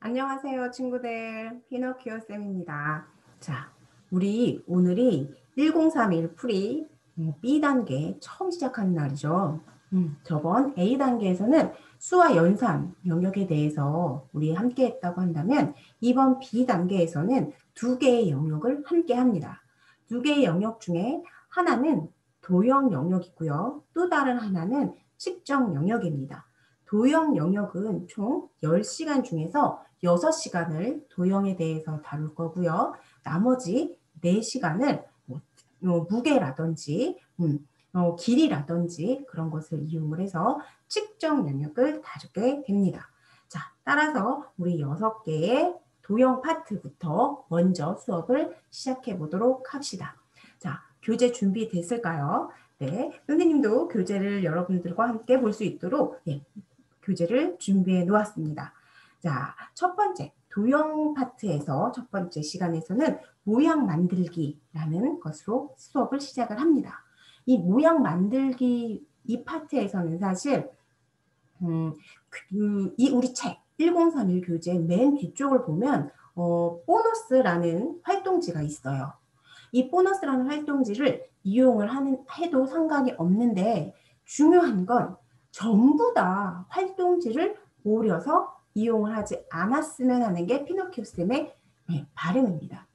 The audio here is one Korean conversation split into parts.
안녕하세요, 친구들. 피노키오 쌤입니다. 자, 우리 오늘이 1031 풀이 B단계 처음 시작하는 날이죠. 저번 A단계에서는 수와 연산 영역에 대해서 우리 함께 했다고 한다면 이번 B단계에서는 두 개의 영역을 함께 합니다. 두 개의 영역 중에 하나는 도형 영역이고요. 또 다른 하나는 측정 영역입니다. 도형 영역은 총 10시간 중에서 6시간을 도형에 대해서 다룰 거고요. 나머지 4시간을 무게라든지 길이라든지 그런 것을 이용을 해서 측정 영역을 다루게 됩니다. 자, 따라서 우리 6개의 도형 파트부터 먼저 수업을 시작해 보도록 합시다. 자, 교재 준비됐을까요? 네, 선생님도 교재를 여러분들과 함께 볼 수 있도록 교재를 준비해 놓았습니다. 자, 첫 번째 도형 파트에서 첫 번째 시간에서는 모양 만들기라는 것으로 수업을 시작을 합니다. 이 모양 만들기 이 파트에서는 사실 이 우리 책 1031 교재 맨 뒤쪽을 보면 보너스라는 활동지가 있어요. 이 보너스라는 활동지를 이용을 해도 상관이 없는데 중요한 건 전부 다 활동지를 오려서 이용을 하지 않았으면 하는 게 피노키오 쌤의 바람입니다.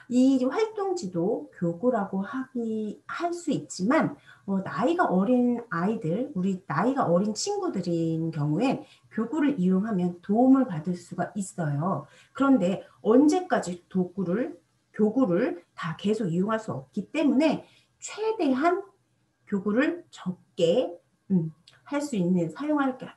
이 활동지도 교구라고 할 수 있지만 나이가 어린 아이들, 우리 나이가 어린 친구들인 경우엔 교구를 이용하면 도움을 받을 수가 있어요. 그런데 언제까지 교구를 다 계속 이용할 수 없기 때문에 최대한 교구를 적게 할 수 있는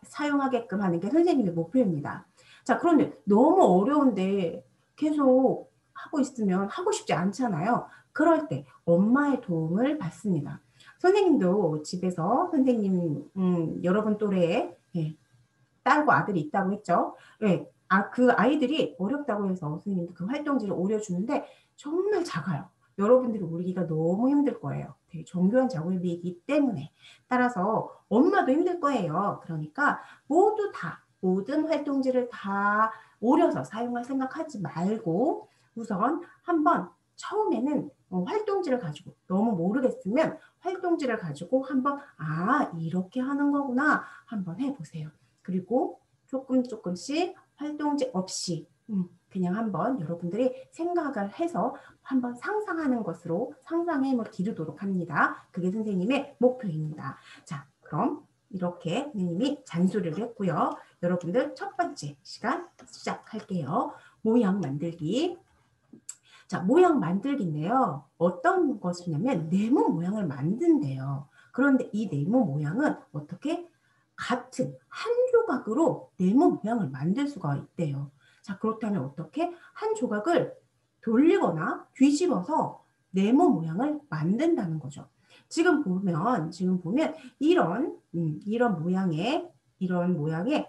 사용하게끔 하는 게 선생님의 목표입니다. 자, 그런데 너무 어려운데 계속 하고 있으면 하고 싶지 않잖아요. 그럴 때 엄마의 도움을 받습니다. 선생님도 집에서 선생님 여러분 또래에 딸과 아들이 있다고 했죠. 그 아이들이 어렵다고 해서 선생님도 그 활동지를 오려주는데 정말 작아요. 여러분들이 오르기가 너무 힘들 거예요. 되게 정교한 작업이기 때문에. 따라서 엄마도 힘들 거예요. 그러니까 모든 활동지를 다 오려서 사용할 생각하지 말고 우선 한번 처음에는 활동지를 가지고 너무 모르겠으면 활동지를 가지고 한번 이렇게 하는 거구나 한번 해보세요. 그리고 조금씩 활동지 없이 그냥 한번 여러분들이 생각을 해서 한번 상상하는 것으로 상상의 힘을 기르도록 합니다. 그게 선생님의 목표입니다. 자, 그럼 이렇게 선생님이 잔소리를 했고요. 여러분들 첫 번째 시간 시작할게요. 모양 만들기. 자, 모양 만들기인데요. 어떤 것이냐면 네모 모양을 만든대요. 그런데 이 네모 모양은 어떻게 같은 한 조각으로 네모 모양을 만들 수가 있대요. 자, 그렇다면 어떻게 한 조각을 돌리거나 뒤집어서 네모 모양을 만든다는 거죠. 지금 보면 이런 모양에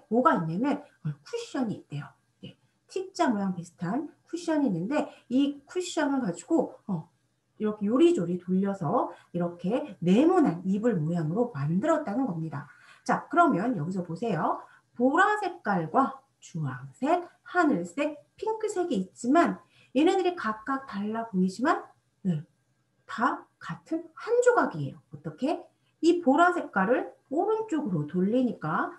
뭐가 있냐면 쿠션이 있대요. 네, T자 모양 비슷한 쿠션이 있는데 이 쿠션을 가지고 이렇게 요리조리 돌려서 이렇게 네모난 이불 모양으로 만들었다는 겁니다. 자, 그러면 여기서 보세요. 보라 색깔과 주황색, 하늘색, 핑크색이 있지만 얘네들이 각각 달라 보이지만 다 같은 한 조각이에요. 어떻게? 이 보라 색깔을 오른쪽으로 돌리니까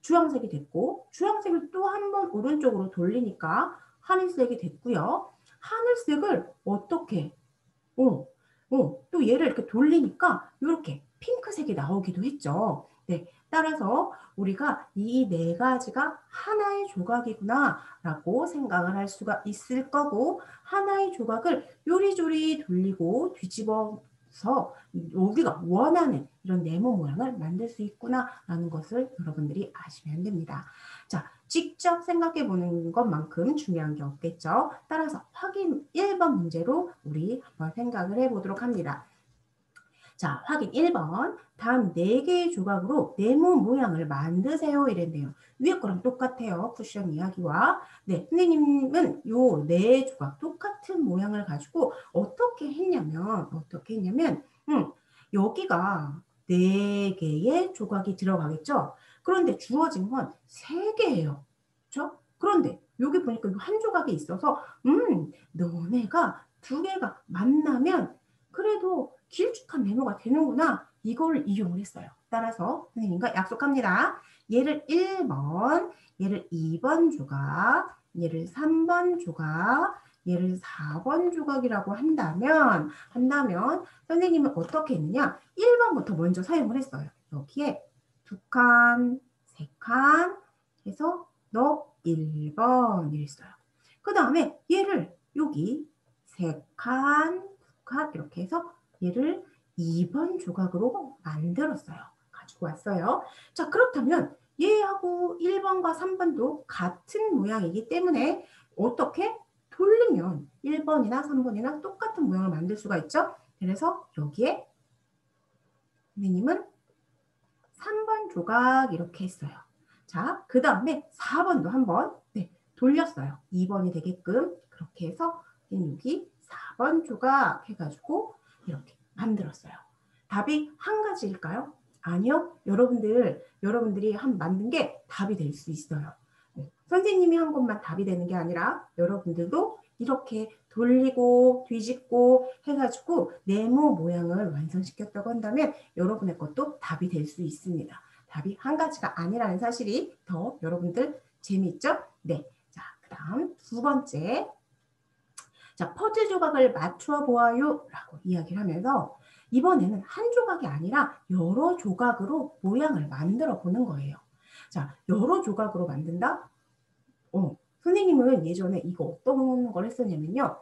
주황색이 됐고 주황색을 또 한 번 오른쪽으로 돌리니까 하늘색이 됐고요. 하늘색을 어떻게 또 얘를 이렇게 돌리니까 이렇게 핑크색이 나오기도 했죠. 네, 따라서 우리가 이 네 가지가 하나의 조각이구나 라고 생각을 할 수가 있을 거고 하나의 조각을 요리조리 돌리고 뒤집어서 우리가 원하는 이런 네모 모양을 만들 수 있구나 라는 것을 여러분들이 아시면 됩니다. 자, 직접 생각해 보는 것만큼 중요한 게 없겠죠. 따라서 확인 1번 문제로 우리 한번 생각을 해보도록 합니다. 자, 확인 1번. 다음 4개의 조각으로 네모 모양을 만드세요. 이랬네요. 위에 거랑 똑같아요. 쿠션 이야기와. 네, 선생님은 요 4조각 똑같은 모양을 가지고 어떻게 했냐면 여기가 4개의 조각이 들어가겠죠. 그런데 주어진 건 3개예요. 그렇죠? 그런데 여기 보니까 한 조각이 있어서 너네가 두 개가 만나면 그래도 길쭉한 네모가 되는구나. 이걸 이용을 했어요. 따라서 선생님과 약속합니다. 얘를 1번, 얘를 2번 조각, 얘를 3번 조각, 얘를 4번 조각이라고 한다면 선생님은 어떻게 했느냐? 1번부터 먼저 사용을 했어요. 여기에 2칸, 3칸 해서 너 1번 이랬어요. 그 다음에 얘를 여기 3칸, 2칸 이렇게 해서 얘를 2번 조각으로 만들었어요. 가지고 왔어요. 자, 그렇다면 얘하고 1번과 3번도 같은 모양이기 때문에 어떻게 돌리면 1번이나 3번이나 똑같은 모양을 만들 수가 있죠. 그래서 여기에 선생님은 3번 조각 이렇게 했어요. 자, 그 다음에 4번도 한번 돌렸어요. 2번이 되게끔 그렇게 해서 여기 4번 조각 해가지고 이렇게 만들었어요. 답이 한 가지일까요? 아니요. 여러분들이 만든 게 답이 될 수 있어요. 선생님이 한 것만 답이 되는 게 아니라 여러분들도 이렇게 돌리고 뒤집고 해가지고 네모 모양을 완성시켰다고 한다면 여러분의 것도 답이 될 수 있습니다. 답이 한 가지가 아니라는 사실이 더 여러분들 재미있죠? 네. 자, 그 다음 2번째. 자, 퍼즐 조각을 맞춰 보아요 라고 이야기를 하면서 이번에는 한 조각이 아니라 여러 조각으로 모양을 만들어 보는 거예요. 자, 여러 조각으로 만든다? 선생님은 예전에 이거 어떤 걸 했었냐면요.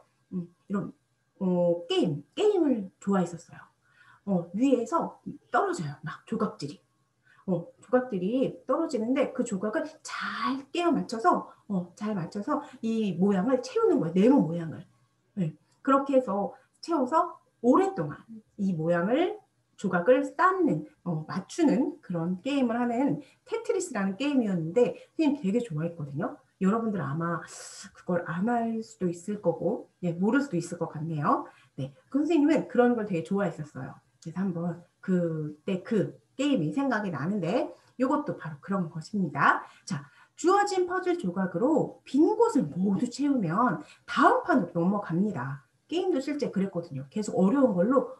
이런 게임을 좋아했었어요. 위에서 떨어져요. 막 조각들이. 조각들이 떨어지는데 그 조각을 잘 깨어 맞춰서 잘 맞춰서 이 모양을 채우는 거예요. 네모 모양을. 네. 그렇게 해서 채워서 오랫동안 이 모양을 조각을 쌓는 맞추는 그런 게임을 하는 테트리스라는 게임이었는데 선생님 되게 좋아했거든요. 여러분들 아마 그걸 안 할 수도 있을 거고 모를 수도 있을 것 같네요. 네, 그 선생님은 그런 걸 되게 좋아했었어요. 그래서 한번 그때 그 게임이 생각이 나는데 이것도 바로 그런 것입니다. 자, 주어진 퍼즐 조각으로 빈 곳을 모두 채우면 다음 판으로 넘어갑니다. 게임도 실제 그랬거든요. 계속 어려운 걸로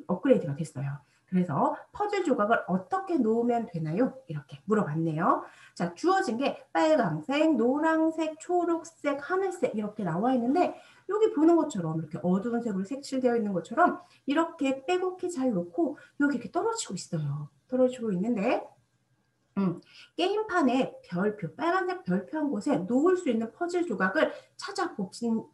업그레이드가 됐어요. 그래서 퍼즐 조각을 어떻게 놓으면 되나요? 이렇게 물어봤네요. 자, 주어진 게 빨강색, 노란색, 초록색, 하늘색 이렇게 나와 있는데 여기 보는 것처럼 이렇게 어두운 색으로 색칠되어 있는 것처럼 이렇게 빼곡히 잘 놓고 여기 이렇게 떨어지고 있어요. 떨어지고 있는데 게임판에 별표, 빨간색 별표한 곳에 놓을 수 있는 퍼즐 조각을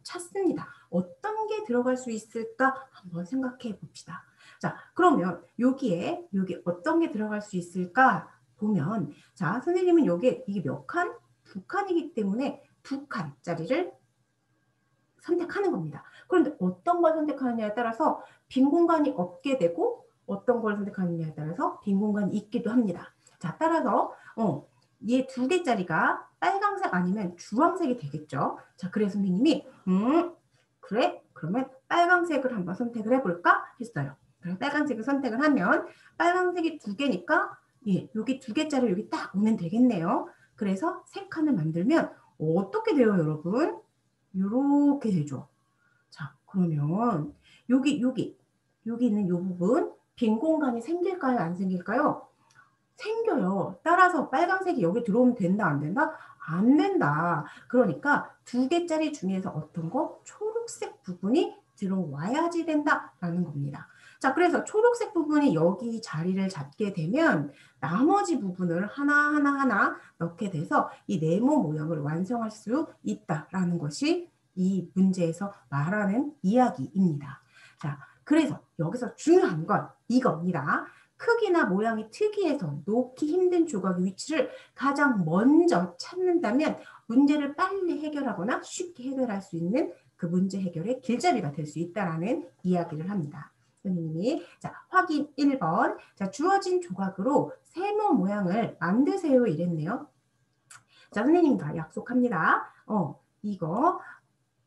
찾습니다. 어떤 게 들어갈 수 있을까 한번 생각해 봅시다. 자, 그러면 여기 어떤 게 들어갈 수 있을까 보면 자, 선생님은 이게 몇 칸? 2칸이기 때문에 2칸짜리를 선택하는 겁니다. 그런데 어떤 걸 선택하느냐에 따라서 빈 공간이 없게 되고 어떤 걸 선택하느냐에 따라서 빈 공간이 있기도 합니다. 자, 따라서 얘 2개짜리가 빨강색 아니면 주황색이 되겠죠. 자, 그래서 선생님이 그래? 그러면 빨강색을 한번 선택을 해볼까? 했어요. 그래서 빨강색을 선택을 하면 빨강색이 2개니까 여기 2개짜리 여기 딱 오면 되겠네요. 그래서 3칸을 만들면 어떻게 돼요, 여러분? 이렇게 되죠. 자, 그러면 여기 있는 이 부분 빈 공간이 생길까요? 안 생길까요? 생겨요. 따라서 빨간색이 여기 들어오면 된다, 안 된다? 안 된다. 그러니까 2개짜리 중에서 어떤 거? 초록색 부분이 들어와야지 된다라는 겁니다. 자, 그래서 초록색 부분이 여기 자리를 잡게 되면 나머지 부분을 하나 넣게 돼서 이 네모 모양을 완성할 수 있다라는 것이 이 문제에서 말하는 이야기입니다. 자, 그래서 여기서 중요한 건 이겁니다. 크기나 모양이 특이해서 놓기 힘든 조각의 위치를 가장 먼저 찾는다면 문제를 빨리 해결하거나 쉽게 해결할 수 있는 그 문제 해결의 길잡이가 될 수 있다는 이야기를 합니다. 선생님이 자, 확인 1번. 자, 주어진 조각으로 세모 모양을 만드세요 이랬네요. 자, 선생님과 약속합니다. 이거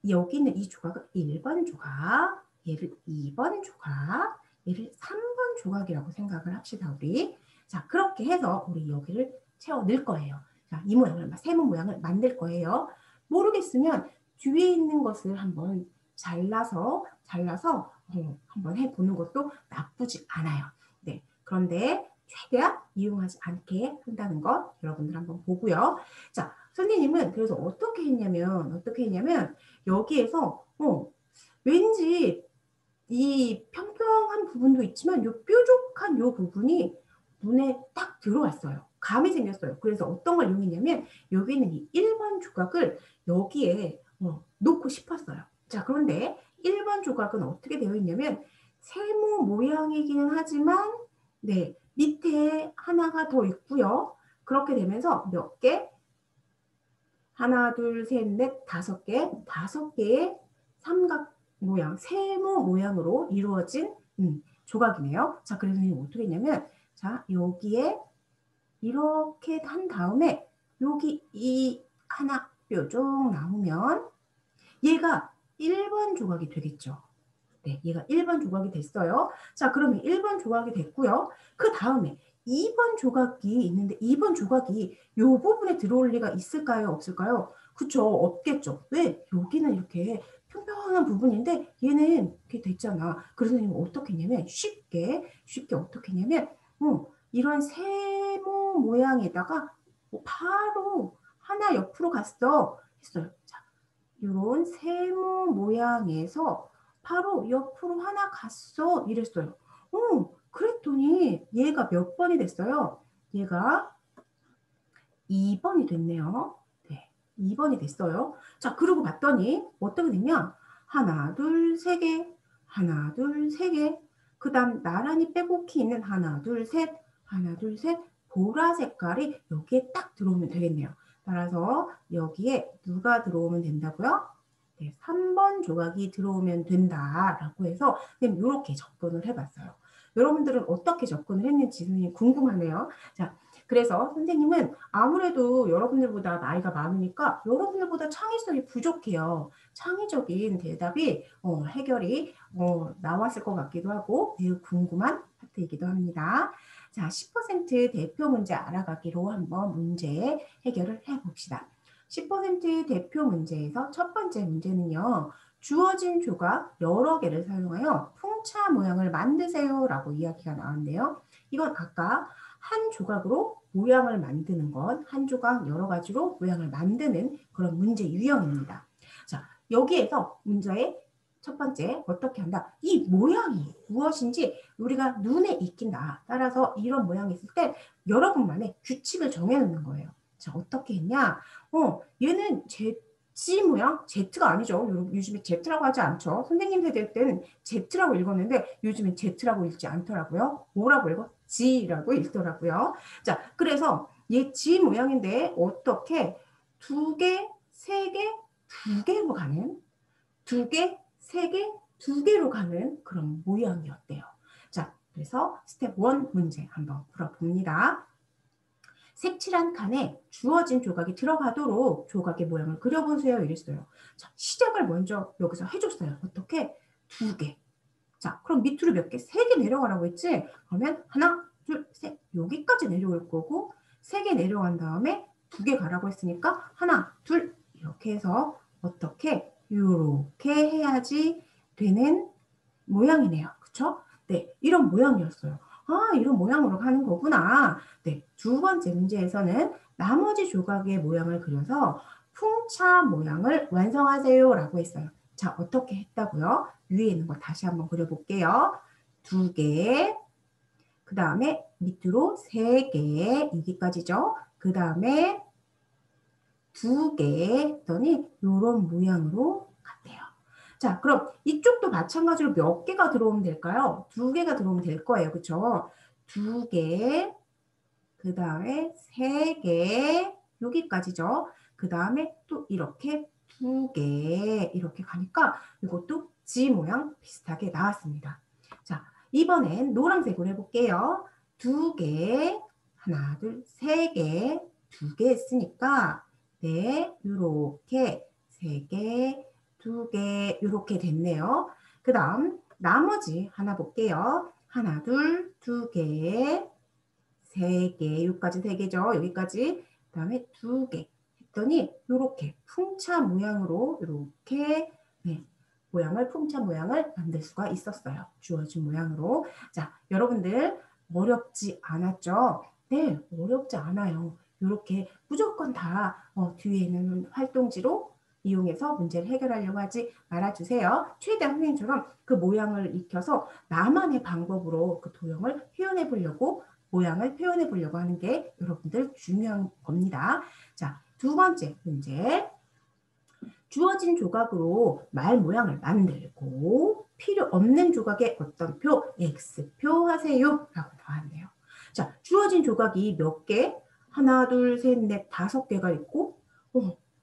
여기 있는 이 조각은 1번 조각, 얘를 2번 조각, 얘를 3번 조각이라고 생각을 합시다, 우리. 자, 그렇게 해서 우리 여기를 채워 넣을 거예요. 자, 이 모양을, 세모 모양을 만들 거예요. 모르겠으면 뒤에 있는 것을 한번 잘라서 한번 해보는 것도 나쁘지 않아요. 네, 그런데 최대한 이용하지 않게 한다는 것 여러분들 한번 보고요. 자, 선생님은 그래서 어떻게 했냐면 여기에서 왠지 이 평평한 부분도 있지만 요 뾰족한 요 부분이 눈에 딱 들어왔어요. 감이 생겼어요. 그래서 어떤 걸 이용했냐면 여기는 이 1번 조각을 여기에 놓고 싶었어요. 자, 그런데 1번 조각은 어떻게 되어 있냐면 세모 모양이기는 하지만 네, 밑에 하나가 더 있고요. 그렇게 되면서 몇 개? 하나, 둘, 셋, 넷, 다섯 개의 삼각 모양, 세모 모양으로 이루어진 조각이네요. 자, 그래서 어떻게 했냐면 자, 여기에 이렇게 한 다음에 여기 이 하나 뾰족 나오면 얘가 1번 조각이 되겠죠. 네, 얘가 1번 조각이 됐어요. 자, 그러면 1번 조각이 됐고요. 그 다음에 2번 조각이 있는데 2번 조각이 이 부분에 들어올 리가 있을까요? 없을까요? 그쵸, 없겠죠. 왜? 여기는 이렇게 평평한 부분인데 얘는 이렇게 됐잖아. 그래서 어떻게 했냐면 쉽게 어떻게 했냐면 이런 세모 모양에다가 바로 하나 옆으로 갔어 했어요. 자, 이런 세모 모양에서 바로 옆으로 하나 갔어 이랬어요. 그랬더니 얘가 몇 번이 됐어요? 얘가 2번이 됐네요. 네, 2번이 됐어요. 자, 그러고 봤더니 어떻게 되냐? 하나, 둘, 세 개, 하나, 둘, 세 개. 그 다음 나란히 빼곡히 있는 하나, 둘, 셋, 하나, 둘, 셋. 보라 색깔이 여기에 딱 들어오면 되겠네요. 따라서 여기에 누가 들어오면 된다고요? 네, 3번 조각이 들어오면 된다라고 해서 이렇게 접근을 해봤어요. 여러분들은 어떻게 접근을 했는지 궁금하네요. 자, 그래서 선생님은 아무래도 여러분들보다 나이가 많으니까 여러분들보다 창의성이 부족해요. 창의적인 대답이 해결이 나왔을 것 같기도 하고 매우 궁금한 파트이기도 합니다. 자, 10% 대표 문제 알아가기로 한번 문제 해결을 해봅시다. 10% 대표 문제에서 첫 번째 문제는요. 주어진 조각 여러 개를 사용하여 풍차 모양을 만드세요 라고 이야기가 나왔는데요. 이건 아까 한 조각으로 모양을 만드는 것, 한 조각 여러 가지로 모양을 만드는 그런 문제 유형입니다. 자, 여기에서 문제의 첫 번째 어떻게 한다? 이 모양이 무엇인지 우리가 눈에 익힌다. 따라서 이런 모양이 있을 때 여러분만의 규칙을 정해놓는 거예요. 자, 어떻게 했냐? 얘는 Z 모양? Z가 아니죠. 요즘에 Z라고 하지 않죠. 선생님 세대 때는 Z라고 읽었는데 요즘엔 Z라고 읽지 않더라고요. 뭐라고 읽어? G라고 읽더라고요. 자, 그래서 얘 G 모양인데 어떻게 두 개, 세 개, 두 개로 가는 두 개, 세 개, 두 개로 가는 그런 모양이었대요. 자, 그래서 스텝 1 문제 한번 풀어봅니다. 색칠한 칸에 주어진 조각이 들어가도록 조각의 모양을 그려보세요. 이랬어요. 자, 시작을 먼저 여기서 해줬어요. 어떻게? 두 개. 자, 그럼 밑으로 몇 개? 세 개 내려가라고 했지? 그러면 하나, 둘, 셋. 여기까지 내려올 거고 세 개 내려간 다음에 두 개 가라고 했으니까 하나, 둘 이렇게 해서 어떻게? 이렇게 해야지 되는 모양이네요. 그쵸? 네, 이런 모양이었어요. 아, 이런 모양으로 가는 거구나. 네, 두 번째 문제에서는 나머지 조각의 모양을 그려서 풍차 모양을 완성하세요 라고 했어요. 자, 어떻게 했다고요? 위에 있는 거 다시 한번 그려볼게요. 두 개, 그 다음에 밑으로 세 개, 여기까지죠. 그 다음에 두 개 했더니 이런 모양으로 갔대요. 자, 그럼 이쪽도 마찬가지로 몇 개가 들어오면 될까요? 두 개가 들어오면 될 거예요. 그쵸? 두 개, 그 다음에 세 개, 여기까지죠. 그 다음에 또 이렇게 두 개, 이렇게 가니까 이것도 G 모양 비슷하게 나왔습니다. 자, 이번엔 노란색으로 해볼게요. 두 개, 하나, 둘, 세 개, 두 개 했으니까 네, 이렇게 세 개, 두 개, 이렇게 됐네요. 그 다음 나머지 하나 볼게요. 하나, 둘, 두 개, 세 개, 여기까지 세 개죠. 여기까지. 그다음에 2개 했더니 이렇게 풍차 모양으로 이렇게 네, 풍차 모양을 만들 수가 있었어요. 주어진 모양으로. 자, 여러분들 어렵지 않았죠? 네, 어렵지 않아요. 이렇게 무조건 다 뒤에 있는 활동지로 이용해서 문제를 해결하려고 하지 말아주세요. 최대한 선생님처럼 그 모양을 익혀서 나만의 방법으로 그 도형을 표현해 보려고 모양을 표현해 보려고 하는 게 여러분들 중요한 겁니다. 자, 두 번째 문제. 주어진 조각으로 말 모양을 만들고 필요 없는 조각에 어떤 표, X표 하세요 라고 나왔네요. 자, 주어진 조각이 몇 개? 하나, 둘, 셋, 넷, 5개가 있고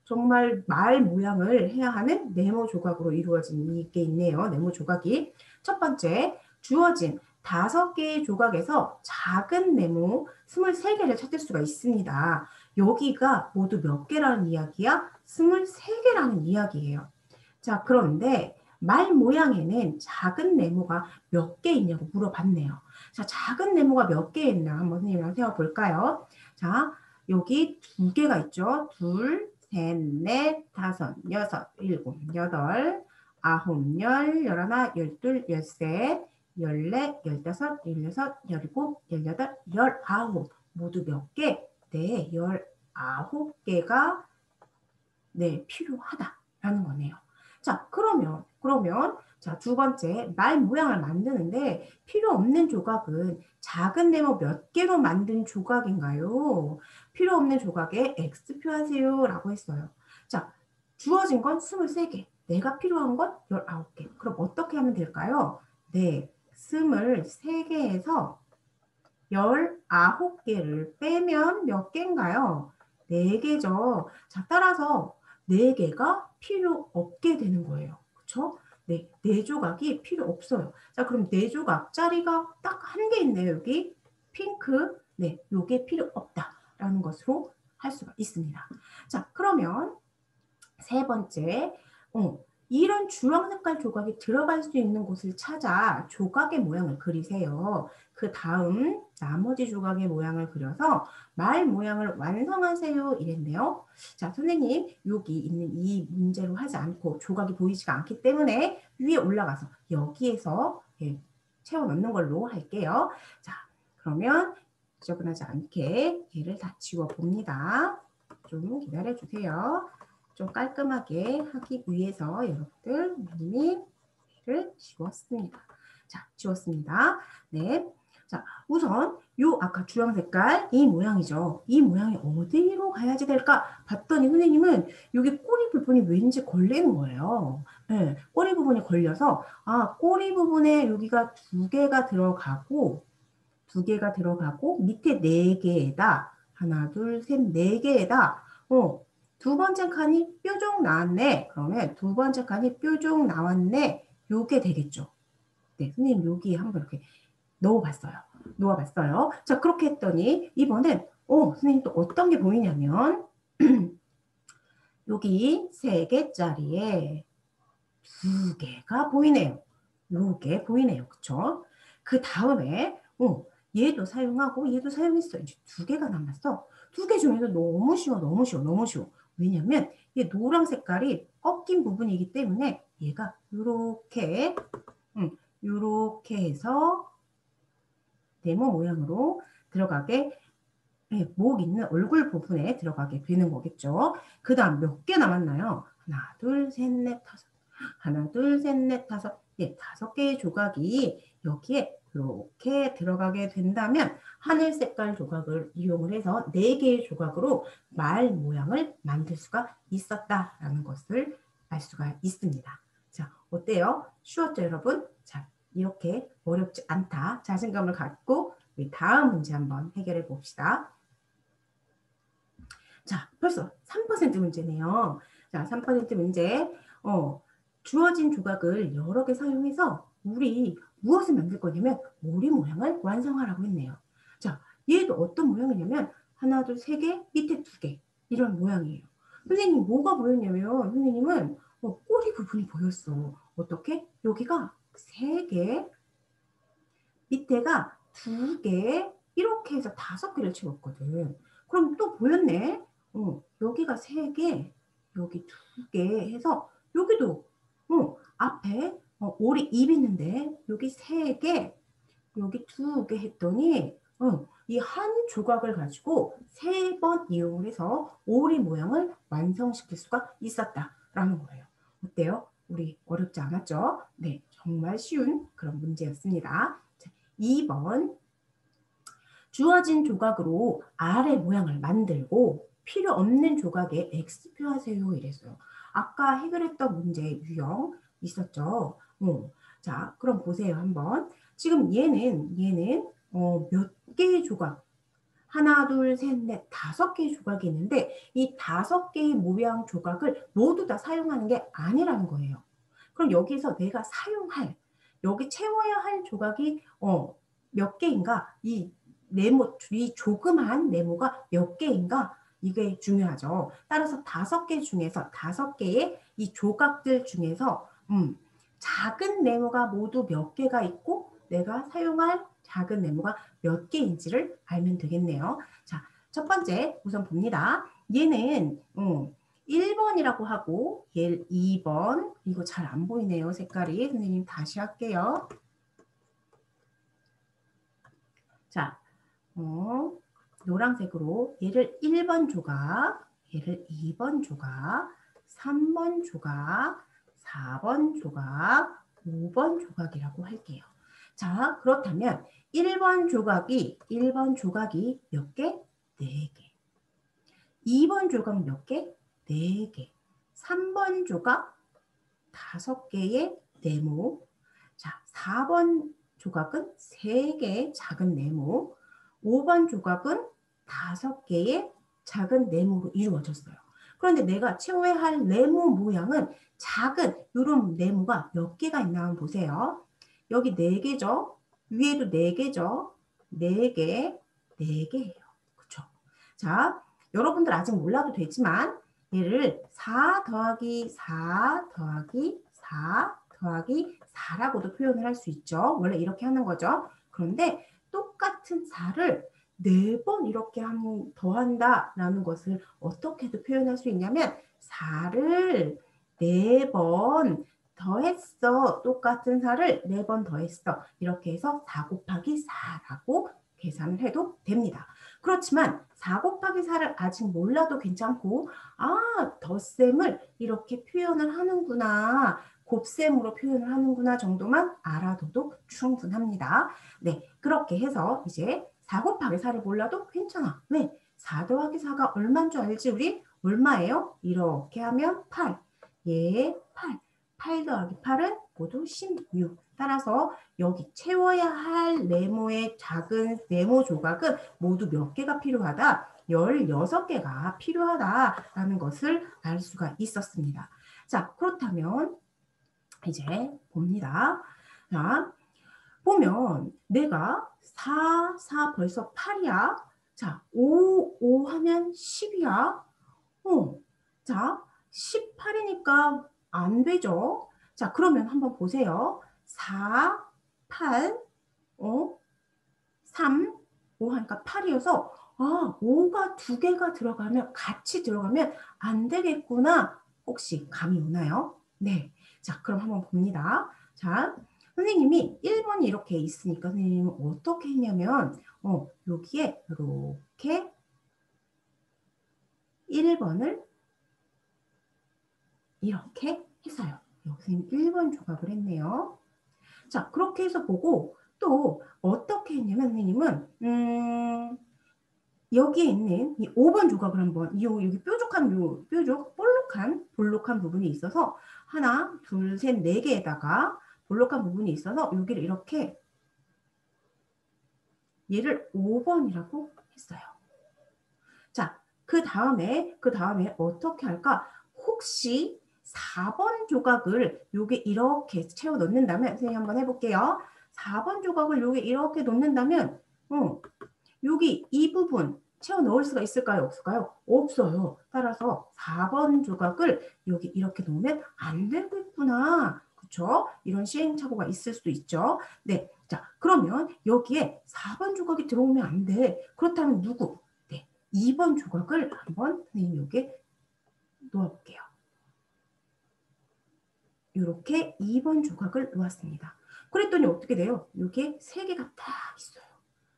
정말 말 모양을 해야 하는 네모 조각으로 이루어진 게 있네요. 네모 조각이. 첫 번째, 주어진 5개의 조각에서 작은 네모 23개를 찾을 수가 있습니다. 여기가 모두 몇 개라는 이야기야? 23개라는 이야기예요. 자, 그런데 말 모양에는 작은 네모가 몇 개 있냐고 물어봤네요. 자, 작은 네모가 몇 개 있나 한번 선생님이랑 세워볼까요? 자, 여기 2개가 있죠. 둘, 셋, 넷, 다섯, 여섯, 일곱, 여덟, 아홉, 열, 열하나, 열둘, 열셋, 열넷, 열다섯, 열여섯, 열일곱, 열여덟, 열아홉. 모두 몇 개? 네, 19개가 네, 필요하다라는 거네요. 자, 그러면 자, 두 번째 말 모양을 만드는데 필요 없는 조각은 작은 네모 몇 개로 만든 조각인가요? 필요 없는 조각에 X표 하세요 라고 했어요. 자, 주어진 건 23개. 내가 필요한 건 19개. 그럼 어떻게 하면 될까요? 네, 23개에서 19개를 빼면 몇 개인가요? 4개죠. 자, 따라서 4개가 필요 없게 되는 거예요. 그렇죠? 네, 4조각이 필요 없어요. 자, 그럼 4조각짜리가 딱 한 개 있네요. 여기 핑크. 네, 요게 필요 없다라는 것으로 할 수가 있습니다. 자, 그러면 세 번째, 이런 주황 색깔 조각이 들어갈 수 있는 곳을 찾아 조각의 모양을 그리세요. 그 다음 나머지 조각의 모양을 그려서 말 모양을 완성하세요 이랬네요. 자, 선생님 여기 있는 이 문제로 하지 않고 조각이 보이지가 않기 때문에 위에 올라가서 여기에서 채워 넣는 걸로 할게요. 자, 그러면 지저분하지 않게 얘를 다 지워 봅니다. 좀 기다려 주세요. 좀 깔끔하게 하기 위해서 여러분들 미니를 지웠습니다. 자, 지웠습니다. 네. 자, 우선 요 아까 주황 색깔 이 모양이죠. 이 모양이 어디로 가야지 될까? 봤더니 선생님은 여기 꼬리 부분이 왠지 걸리는 거예요. 네, 꼬리 부분이 걸려서 꼬리 부분에 여기가 2개가 들어가고 2개가 들어가고 밑에 4개에다 하나, 둘, 셋, 4개에다 두 번째 칸이 뾰족 나왔네. 그러면 두 번째 칸이 뾰족 나왔네. 요게 되겠죠. 네, 선생님 여기 한번 이렇게 넣어봤어요. 놓아봤어요. 자, 그렇게 했더니 이번엔 선생님 또 어떤 게 보이냐면 여기 3개짜리에 2개가 보이네요. 요게 보이네요. 그쵸? 그 다음에 얘도 사용하고 얘도 사용했어. 이제 2개가 남았어. 2개 중에서 너무 쉬워, 너무 쉬워, 너무 쉬워. 왜냐면 얘 노란 색깔이 꺾인 부분이기 때문에 얘가 요렇게 요렇게 해서 네모 모양으로 들어가게 목 있는 얼굴 부분에 들어가게 되는 거겠죠. 그 다음 몇 개 남았나요? 하나, 둘, 셋, 넷, 다섯. 하나, 둘, 셋, 넷, 다섯. 네, 5개의 조각이 여기에 이렇게 들어가게 된다면 하늘 색깔 조각을 이용을 해서 4개의 조각으로 말 모양을 만들 수가 있었다라는 것을 알 수가 있습니다. 자, 어때요? 쉬웠죠, 여러분? 자, 이렇게 어렵지 않다. 자신감을 갖고 우리 다음 문제 한번 해결해 봅시다. 자, 벌써 3% 문제네요. 자, 3% 문제. 주어진 조각을 여러 개 사용해서 우리 무엇을 만들 거냐면 머리 모양을 완성하라고 했네요. 자, 얘도 어떤 모양이냐면 하나, 둘, 3개, 밑에 2개 이런 모양이에요. 선생님 뭐가 보였냐면 선생님은 꼬리 부분이 보였어. 어떻게? 여기가 3개, 밑에가 2개 이렇게 해서 5개를 채웠거든. 그럼 또 보였네. 여기가 3개, 여기 2개 해서 여기도 앞에 오리 입 있는데 여기 3개, 여기 2개 했더니 이 한 조각을 가지고 3번 이용을 해서 오리 모양을 완성시킬 수가 있었다라는 거예요. 어때요? 우리 어렵지 않았죠? 네, 정말 쉬운 그런 문제였습니다. 자, 2번 주어진 조각으로 아래 모양을 만들고 필요 없는 조각에 X표 하세요 이랬어요. 아까 해결했던 문제 유형 있었죠? 자, 그럼 보세요 한번. 지금 얘는 몇 개의 조각? 하나, 둘, 셋, 넷, 5개의 조각이 있는데 이 5개의 모양 조각을 모두 다 사용하는 게 아니라는 거예요. 그럼 여기서 내가 사용할, 여기 채워야 할 조각이 몇 개인가? 이 조그만 네모가 몇 개인가? 이게 중요하죠. 따라서 5개 중에서 5개의 이 조각들 중에서 작은 네모가 모두 몇 개가 있고 내가 사용할 작은 네모가 몇 개인지를 알면 되겠네요. 자, 첫 번째 우선 봅니다. 얘는 1번이라고 하고 얘 2번, 이거 잘 안 보이네요. 색깔이. 선생님 다시 할게요. 자, 노란색으로 얘를 1번 조각, 얘를 2번 조각, 3번 조각, 4번 조각, 5번 조각이라고 할게요. 자, 그렇다면 1번 조각이 몇 개? 4개. 2번 조각 몇 개? 4개. 3번 조각 5개의 네모. 자, 4번 조각은 3개의 작은 네모. 5번 조각은 5개의 작은 네모로 이루어졌어요. 그런데 내가 채워야 할 네모 모양은 작은 이런 네모가 몇 개가 있나 한번 보세요. 여기 4개죠. 위에도 4개죠. 4개, 4개예요. 그렇죠? 자, 여러분들 아직 몰라도 되지만 얘를 4 더하기 4 더하기 4 더하기 4라고도 표현을 할 수 있죠. 원래 이렇게 하는 거죠. 그런데 똑같은 4를 4번 이렇게 더한다라는 것을 어떻게도 표현할 수 있냐면 4를 4번 더했어. 똑같은 4를 4번 더했어. 이렇게 해서 4 곱하기 4라고 계산을 해도 됩니다. 그렇지만 4 곱하기 4를 아직 몰라도 괜찮고 덧셈을 이렇게 표현을 하는구나. 곱셈으로 표현을 하는구나 정도만 알아둬도 충분합니다. 네, 그렇게 해서 이제 4 곱하기 4를 몰라도 괜찮아. 왜? 4 더하기 4가 얼마인 줄 알지 우리? 얼마예요? 이렇게 하면 8. 8. 8 더하기 8은 모두 16. 따라서 여기 채워야 할 네모의 작은 네모 조각은 모두 몇 개가 필요하다? 16개가 필요하다라는 것을 알 수가 있었습니다. 자, 그렇다면 이제 봅니다. 자, 보면 내가 4 벌써 8이야. 자, 5 하면 10이야. 자, 18이니까 안 되죠. 자, 그러면 한번 보세요. 4, 8, 3, 5 하니까 8이어서 5가 2개가 들어가면 같이 들어가면 안 되겠구나. 혹시 감이 오나요? 네. 자, 그럼 한번 봅니다. 자, 선생님이 1번이 이렇게 있으니까 선생님은 어떻게 했냐면 여기에 이렇게 1번을 이렇게 했어요. 선생님 1번 조각을 했네요. 자, 그렇게 해서 보고 또 어떻게 했냐면 선생님은 여기에 있는 이 5번 조각을 한번 여기 뾰족한 볼록한 부분이 있어서 하나, 둘, 셋, 4개에다가 볼록한 부분이 있어서 여기를 이렇게 얘를 5번이라고 했어요. 자, 그 다음에 어떻게 할까? 혹시 4번 조각을 여기 이렇게 채워 넣는다면 선생님 한번 해볼게요. 4번 조각을 여기 이렇게 놓는다면 여기 이 부분 채워 넣을 수가 있을까요? 없을까요? 없어요. 따라서 4번 조각을 여기 이렇게 놓으면 안 되겠구나. 그렇죠? 이런 시행착오가 있을 수도 있죠. 네, 자, 그러면 여기에 4번 조각이 들어오면 안 돼. 그렇다면 누구? 네, 2번 조각을 한번 선생님 여기에 놓아볼게요. 이렇게 2번 조각을 놓았습니다. 그랬더니 어떻게 돼요? 이게 3개가 딱 있어요.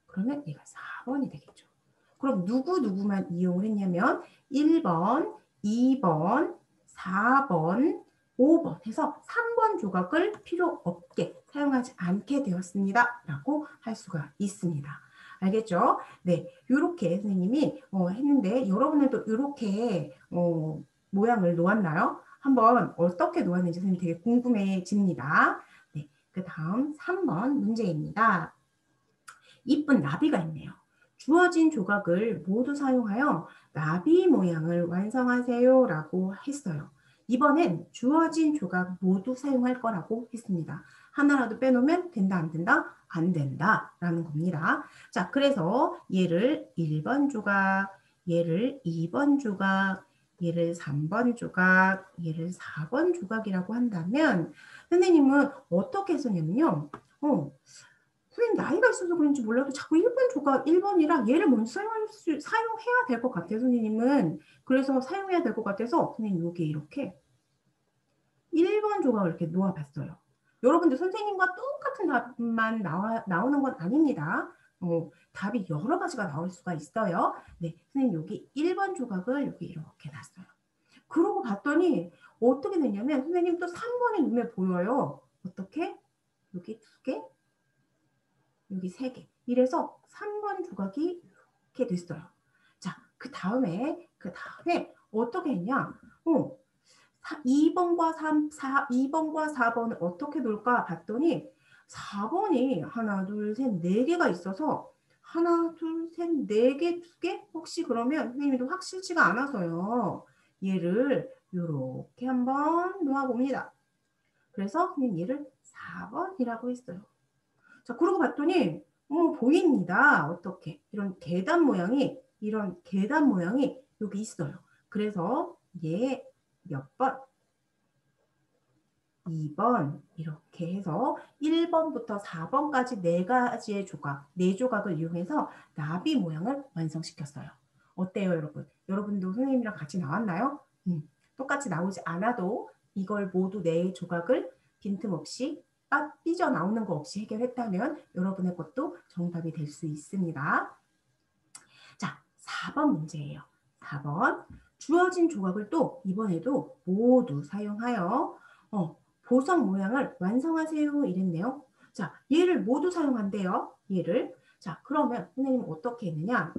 그러면 얘가 4번이 되겠죠. 그럼 누구만 이용을 했냐면 1번, 2번, 4번, 5번 해서 3번 조각을 필요 없게 사용하지 않게 되었습니다. 라고 할 수가 있습니다. 알겠죠? 네, 이렇게 선생님이 했는데 여러분들도 이렇게 모양을 놓았나요? 한번 어떻게 놓았는지 선생님 되게 궁금해집니다. 네, 그 다음 3번 문제입니다. 이쁜 나비가 있네요. 주어진 조각을 모두 사용하여 나비 모양을 완성하세요 라고 했어요. 이번엔 주어진 조각 모두 사용할 거라고 했습니다. 하나라도 빼놓으면 된다 안 된다? 안 된다 라는 겁니다. 자, 그래서 얘를 1번 조각, 얘를 2번 조각, 얘를 3번 조각, 얘를 4번 조각이라고 한다면 선생님은 어떻게 했었냐면요. 선생님 나이가 있어서 그런지 몰라도 자꾸 1번 조각 1번이랑 얘를 먼저 사용해야 될 것 같아요. 선생님은. 그래서 사용해야 될 것 같아서 선생님 여기 이렇게 1번 조각을 이렇게 놓아봤어요. 여러분들 선생님과 똑같은 답만 나오는 건 아닙니다. 답이 여러 가지가 나올 수가 있어요. 네, 선생님 여기 1번 조각을 여기 이렇게 놨어요. 그러고 봤더니 어떻게 됐냐면 선생님 또 3번이 눈에 보여요. 어떻게? 여기 2개, 여기 3개. 이래서 3번 조각이 이렇게 됐어요. 자, 그 다음에 어떻게 했냐? 2번과 2번과 4번을 어떻게 놓을까 봤더니 4번이 하나, 둘, 셋, 4개가 있어서 하나, 둘, 셋, 4개, 2개? 혹시 그러면 선생님도 확실치가 않아서요. 얘를 이렇게 한번 놓아봅니다. 그래서 선생님 얘를 4번이라고 했어요. 자, 그러고 봤더니 보입니다. 어떻게? 이런 계단 모양이 여기 있어요. 그래서 얘 몇 번? 2번 이렇게 해서 1번부터 4번까지 4가지의 조각, 4조각을 이용해서 나비 모양을 완성시켰어요. 어때요, 여러분? 여러분도 선생님이랑 같이 나왔나요? 똑같이 나오지 않아도 이걸 모두 4조각을 빈틈없이 삐져나오는 거 없이 해결했다면 여러분의 것도 정답이 될 수 있습니다. 자, 4번 문제예요. 4번. 주어진 조각을 또 이번에도 모두 사용하여 보석 모양을 완성하세요 이랬네요. 자, 얘를 모두 사용한대요. 얘를. 자, 그러면 선생님은 어떻게 했느냐?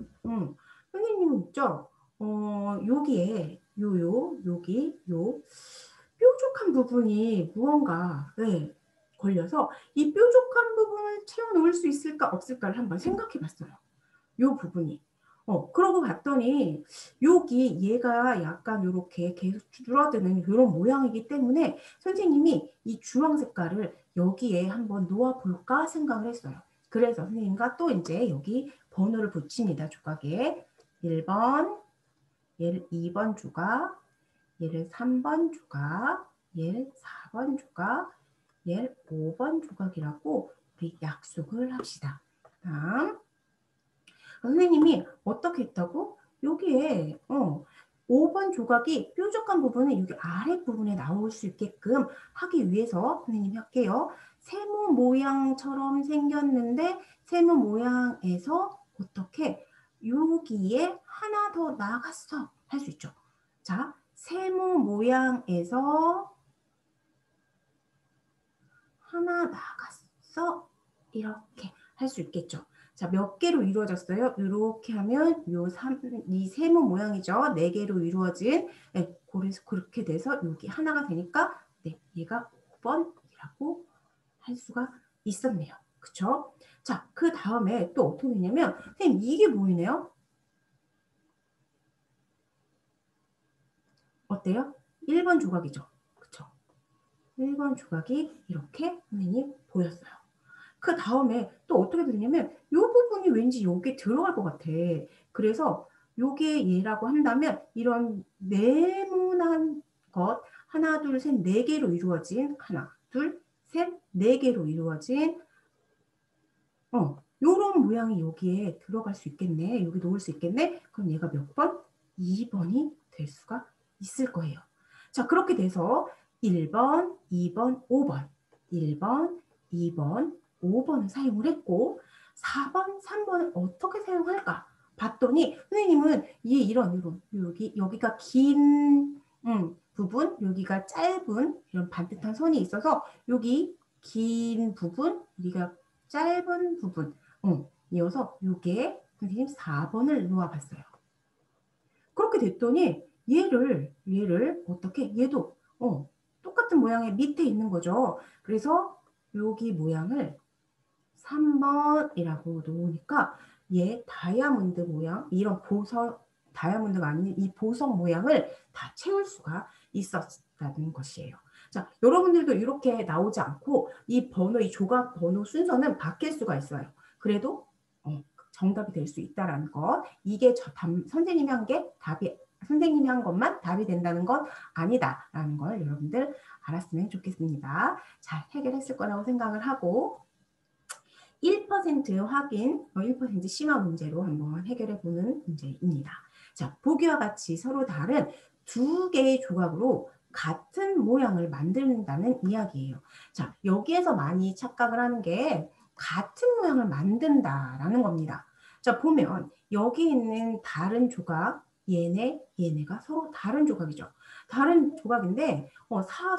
선생님은 있죠? 여기에 여기 뾰족한 부분이 무언가 걸려서 이 뾰족한 부분을 채워놓을 수 있을까 없을까를 한번 생각해 봤어요. 이 부분이. 그러고 봤더니 여기 얘가 약간 이렇게 계속 줄어드는 이런 모양이기 때문에 선생님이 이 주황 색깔을 여기에 한번 놓아볼까 생각을 했어요. 그래서 선생님과 또 이제 여기 번호를 붙입니다. 조각에 1번, 얘를 2번 조각, 얘를 3번 조각, 얘를 4번 조각, 얘를 5번 조각이라고 우리 약속을 합시다. 다음 선생님이 어떻게 했다고? 여기에 5번 조각이 뾰족한 부분은 여기 아랫부분에 나올 수 있게끔 하기 위해서 선생님이 할게요. 세모 모양처럼 생겼는데 세모 모양에서 어떻게 여기에 하나 더 나갔어 할 수 있죠. 자, 세모 모양에서 하나 나갔어 이렇게 할 수 있겠죠. 자, 몇 개로 이루어졌어요? 이렇게 하면 이 세모 모양이죠. 4개로 이루어진 그래서 그렇게 돼서 여기 하나가 되니까 얘가 5번이라고 할 수가 있었네요. 그쵸? 자, 그 다음에 또 어떻게 되냐면 선생님 이게 보이네요. 어때요? 1번 조각이죠. 그쵸? 1번 조각이 이렇게 선생님 보였어요. 그 다음에 또 어떻게 되냐면 이 부분이 왠지 여기에 들어갈 것 같아. 그래서 요게 얘라고 한다면 이런 네모난 것 하나, 둘, 셋, 4개로 이루어진 하나, 둘, 셋, 4개로 이루어진 요런 모양이 여기에 들어갈 수 있겠네. 여기 놓을 수 있겠네. 그럼 얘가 몇 번? 2번이 될 수가 있을 거예요. 자, 그렇게 돼서 1번, 2번, 5번, 1번, 2번, 5번을 사용을 했고 4번, 3번을 어떻게 사용할까? 봤더니 선생님은 이런 여기가 긴 부분, 여기가 짧은 이런 반듯한 선이 있어서 여기 긴 부분, 여기가 짧은 부분 이어서 요게 선생님 4번을 놓아봤어요. 그렇게 됐더니 얘를 어떻게 얘도 똑같은 모양의 밑에 있는 거죠. 그래서 여기 모양을 3번이라고 놓으니까 얘 다이아몬드 모양 이런 다이아몬드가 아닌 이 보석 모양을 다 채울 수가 있었다는 것이에요. 자, 여러분들도 이렇게 나오지 않고 이 조각 번호 순서는 바뀔 수가 있어요. 그래도 정답이 될 수 있다는 것. 이게 선생님이 한 것만 답이 된다는 건 아니다라는 걸 여러분들 알았으면 좋겠습니다. 잘 해결했을 거라고 생각을 하고 1% 확인, 1% 심화 문제로 한번 해결해 보는 문제입니다. 자, 보기와 같이 서로 다른 두 개의 조각으로 같은 모양을 만든다는 이야기예요. 자, 여기에서 많이 착각을 하는 게 같은 모양을 만든다라는 겁니다. 자, 보면 여기 있는 다른 조각, 얘네가 서로 다른 조각이죠. 다른 조각인데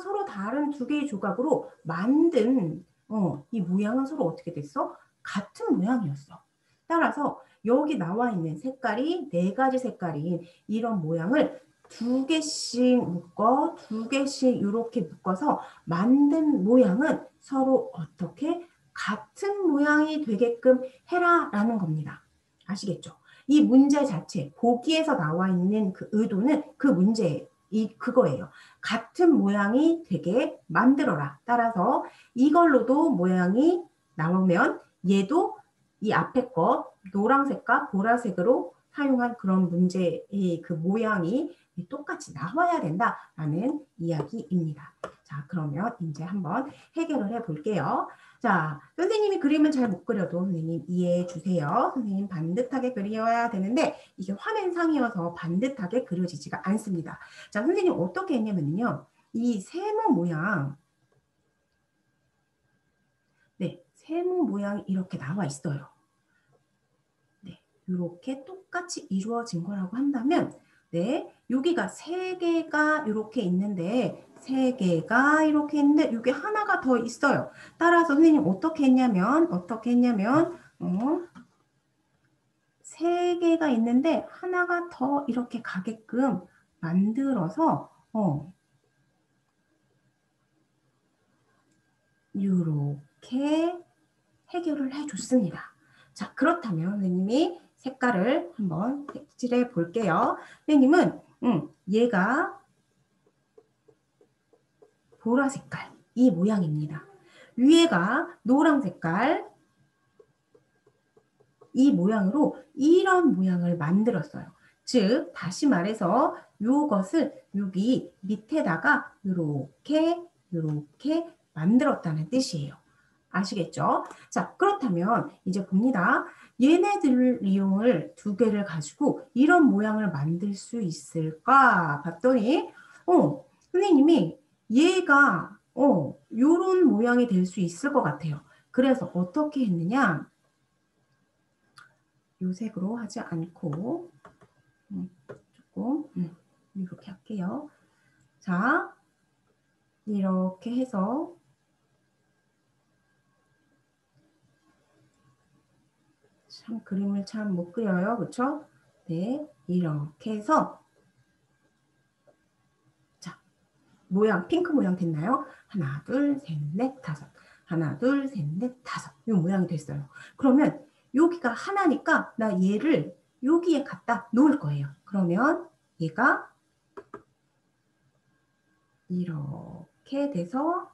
서로 다른 두 개의 조각으로 만든 이 모양은 서로 어떻게 됐어? 같은 모양이었어. 따라서 여기 나와 있는 색깔이 4가지 색깔인 이런 모양을 2개씩 묶어 2개씩 이렇게 묶어서 만든 모양은 서로 어떻게 같은 모양이 되게끔 해라라는 겁니다. 아시겠죠? 이 문제 자체, 보기에서 나와 있는 그 의도는 그 문제 그거예요. 같은 모양이 되게 만들어라. 따라서 이걸로도 모양이 나오면 얘도 이 앞에 것 노란색과 보라색으로 사용한 그런 문제의 그 모양이 똑같이 나와야 된다라는 이야기입니다. 자, 그러면 이제 한번 해결을 해볼게요. 자, 선생님이 그림을 잘 못 그려도 선생님 이해해 주세요. 선생님 반듯하게 그려야 되는데 이게 화면상이어서 반듯하게 그려지지가 않습니다. 자, 선생님 어떻게 했냐면요. 이 세모 모양 세모 모양이 이렇게 나와 있어요. 네, 이렇게 똑같이 이루어진 거라고 한다면 여기가 3개가 이렇게 있는데 3개가 이렇게 있는데 여기 하나가 더 있어요. 따라서 선생님 어떻게 했냐면 3개가 있는데 하나가 더 이렇게 가게끔 만들어서 이렇게 해결을 해줬습니다. 자, 그렇다면 선생님이 색깔을 한번 색칠해 볼게요. 선생님은 얘가 보라 색깔 이 모양입니다. 위에가 노란 색깔 이 모양으로 이런 모양을 만들었어요. 즉 다시 말해서 이것을 여기 밑에다가 이렇게 만들었다는 뜻이에요. 아시겠죠? 자, 그렇다면 이제 봅니다. 얘네들 이용을 2개를 가지고 이런 모양을 만들 수 있을까 봤더니 선생님이 얘가 요런 모양이 될 수 있을 것 같아요. 그래서 어떻게 했느냐? 요 색으로 하지 않고 조금 이렇게 할게요. 자, 이렇게 해서 참 그림을 참 못 그려요. 그렇죠? 네, 이렇게 해서 자, 모양 핑크 모양 됐나요? 하나, 둘, 셋, 넷, 다섯. 하나, 둘, 셋, 넷, 다섯. 이 모양이 됐어요. 그러면 여기가 하나니까 나 얘를 여기에 갖다 놓을 거예요. 그러면 얘가 이렇게 돼서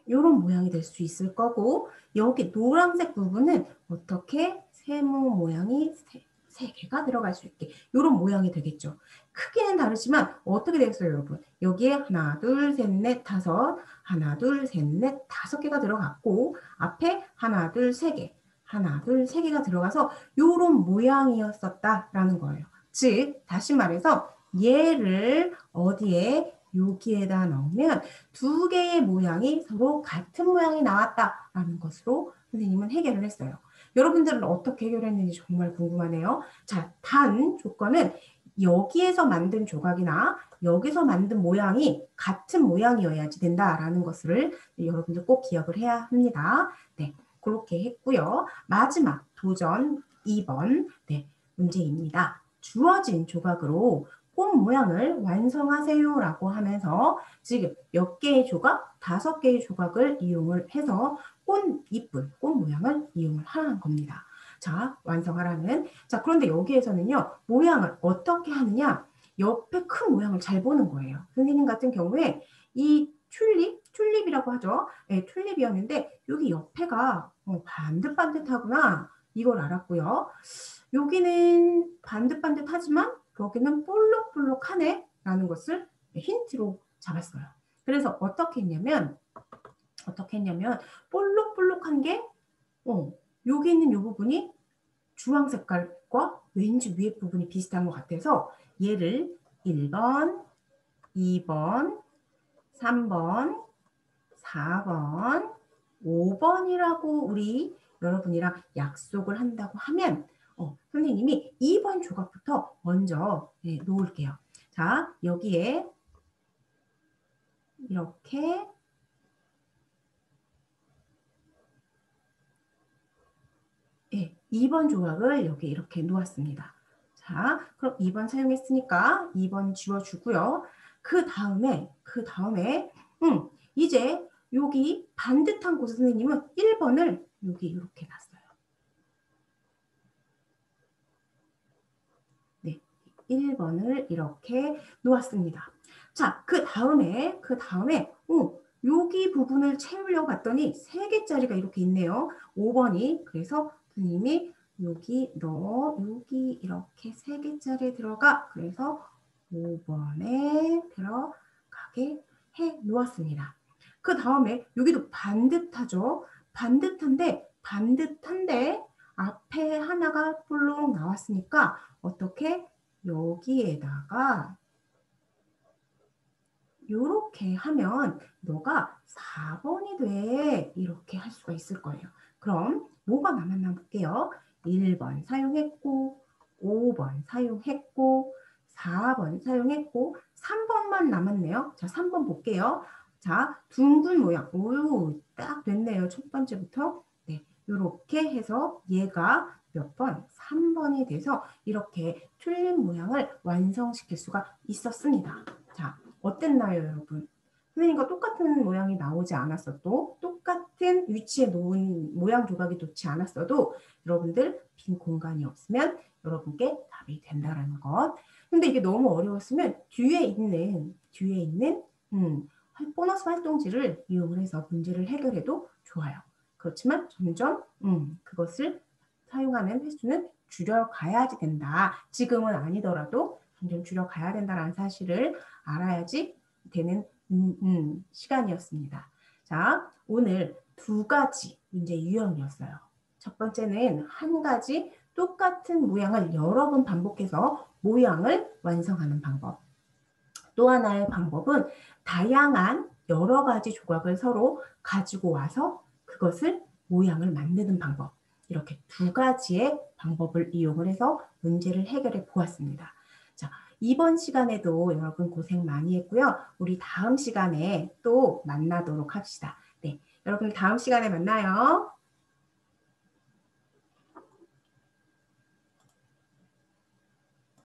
이런 모양이 될 수 있을 거고 여기 노란색 부분은 어떻게 세모 모양이 3개가 들어갈 수 있게 이런 모양이 되겠죠. 크기는 다르지만 어떻게 되겠어요, 여러분? 여기에 하나, 둘, 셋, 넷, 다섯 하나, 둘, 셋, 넷, 5개가 들어갔고 앞에 하나, 둘, 3개 하나, 둘, 세 개가 들어가서 요런 모양이었었다라는 거예요. 즉, 다시 말해서 얘를 어디에 여기에다 넣으면 두 개의 모양이 서로 같은 모양이 나왔다라는 것으로 선생님은 해결을 했어요. 여러분들은 어떻게 해결했는지 정말 궁금하네요. 자, 단 조건은 여기에서 만든 조각이나 여기서 만든 모양이 같은 모양이어야지 된다라는 것을 여러분들 꼭 기억을 해야 합니다. 네, 그렇게 했고요. 마지막 도전 2번 문제입니다. 주어진 조각으로 꽃 모양을 완성하세요라고 하면서 지금 몇 개의 조각? 5개의 조각을 이용을 해서 이쁜 꽃 모양을 이용을 하라는 겁니다. 자, 완성하라는. 자, 그런데 여기에서는요, 모양을 어떻게 하느냐? 옆에 큰 모양을 잘 보는 거예요. 선생님 같은 경우에 이 튤립이라고 하죠. 네, 튤립이었는데 여기 옆에가 반듯반듯하구나. 이걸 알았고요. 여기는 반듯반듯하지만 여기는 볼록볼록하네 라는 것을 힌트로 잡았어요. 그래서 어떻게 했냐면 볼록볼록한 게 여기 있는 이 부분이 주황 색깔과 왠지 위에 부분이 비슷한 것 같아서 얘를 1번, 2번, 3번, 4번, 5번이라고 우리 여러분이랑 약속을 한다고 하면 선생님이 2번 조각부터 먼저 놓을게요. 자, 여기에 이렇게 2번 조각을 여기 이렇게 놓았습니다. 자, 그럼 2번 사용했으니까 2번 지워주고요. 그 다음에 이제 여기 반듯한 곳에 선생님은 1번을 여기 이렇게 놨어요. 네, 1번을 이렇게 놓았습니다. 자, 그 다음에 여기 부분을 채우려고 봤더니 3개짜리가 이렇게 있네요. 5번이. 그래서 선생님이 여기 이렇게 3개짜리 들어가. 그래서 5번에 들어가게 해 놓았습니다. 그 다음에 여기도 반듯하죠. 반듯한데 앞에 하나가 볼록 나왔으니까 어떻게 여기에다가 이렇게 하면 너가 4번이 돼. 이렇게 할 수가 있을 거예요. 그럼 뭐가 남았나 볼게요. 1번 사용했고 5번 사용했고 4번 사용했고 3번만 남았네요. 자, 3번 볼게요. 자, 둥근 모양. 오, 딱 됐네요. 첫 번째부터. 네, 이렇게 해서 얘가 몇 번? 3번이 돼서 이렇게 튤립 모양을 완성시킬 수가 있었습니다. 자, 어땠나요, 여러분? 선생님과 똑같은 모양이 나오지 않았어도 똑같은 위치에 놓은 모양 조각이 놓지 않았어도 여러분들 빈 공간이 없으면 여러분께 답이 된다라는 것. 근데 이게 너무 어려웠으면 뒤에 있는 보너스 활동지를 이용을 해서 문제를 해결해도 좋아요. 그렇지만 점점 그것을 사용하는 횟수는 줄여가야지 된다. 지금은 아니더라도 점점 줄여가야 된다는 사실을 알아야지 되는 시간이었습니다. 자, 오늘 2가지 문제 유형이었어요. 첫 번째는 한 가지 똑같은 모양을 여러 번 반복해서 모양을 완성하는 방법. 또 하나의 방법은 다양한 여러 가지 조각을 서로 가지고 와서 그것을 모양을 만드는 방법. 이렇게 2가지의 방법을 이용을 해서 문제를 해결해 보았습니다. 자, 이번 시간에도 여러분 고생 많이 했고요. 우리 다음 시간에 또 만나도록 합시다. 네, 여러분 다음 시간에 만나요.